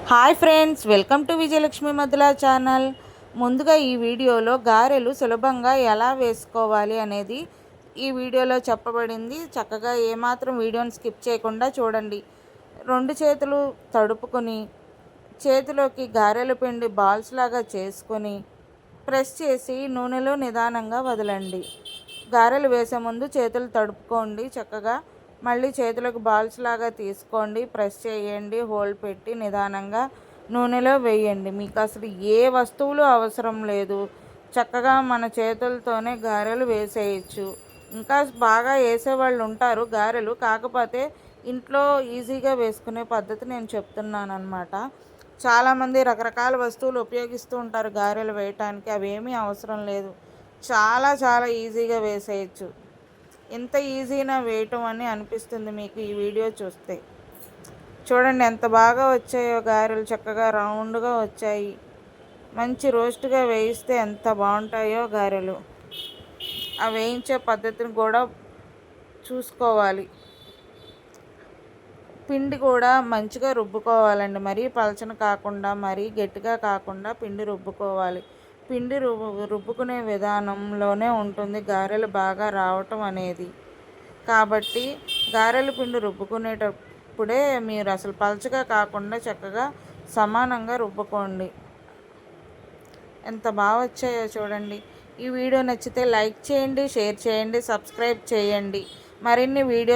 Hi friends, welcome to Vijayalakshmi మధుల channel. ముందుగా ఈ వీడియోలో గారెలు సులభంగా ఎలా వేసుకోవాలి అనేది ఈ వీడియోలో చెప్పబడింది. చక్కగా ఏమాత్రం వీడియోని స్కిప్ చేయకుండా చూడండి. 2 చేతులు తడుపుకొని చేతిలోకి గారెల పిండి బాల్స్ లాగా చేసుకొని ప్రెస్ చేసి నూనెలో నిదానంగా వదలండి. గారెలు వేసే ముందు చేతులు తడుపుకోండి. చక్కగా మళ్ళీ చేతులకు బాల్స్ లాగా తీసుకోండి, ప్రెస్ చేయండి, హోల్ పెట్టి నిదానంగా నూనెలో వేయండి. మీకు అసలు ఏ వస్తువులు అవసరం లేదు, చక్కగా మన చేతులతోనే గారెలు వేసేయచ్చు. ఇంకా బాగా వేసేవాళ్ళు ఉంటారు గారెలు, కాకపోతే ఇంట్లో ఈజీగా వేసుకునే పద్ధతి నేను చెప్తున్నాను అన్నమాట. చాలామంది రకరకాల వస్తువులు ఉపయోగిస్తూ ఉంటారు గారెలు వేయటానికి, అవేమీ అవసరం లేదు. చాలా చాలా ఈజీగా వేసేయచ్చు. ఎంత ఈజీనా వేయటం అని అనిపిస్తుంది మీకు ఈ వీడియో చూస్తే. చూడండి ఎంత బాగా వచ్చాయో గారెలు, చక్కగా రౌండ్గా వచ్చాయి. మంచి రోస్ట్గా వేయిస్తే ఎంత బాగుంటాయో గారెలు. ఆ వేయించే పద్ధతిని కూడా చూసుకోవాలి. పిండి కూడా మంచిగా రుబ్బుకోవాలండి. మరీ పలచన కాకుండా మరీ గట్టిగా కాకుండా పిండి రుబ్బుకోవాలి. పిండి రుబ్బుకునే విధానంలోనే ఉంటుంది గారెలు బాగా రావటం అనేది. కాబట్టి గారెల పిండి రుబ్బుకునేటప్పుడే మీరు అసలు పలచగా కాకుండా చక్కగా సమానంగా రుబ్బుకోండి. ఎంత బాగా వచ్చాయో చూడండి. ఈ వీడియో నచ్చితే లైక్ చేయండి, షేర్ చేయండి, సబ్స్క్రైబ్ చేయండి. మరిన్ని వీడియో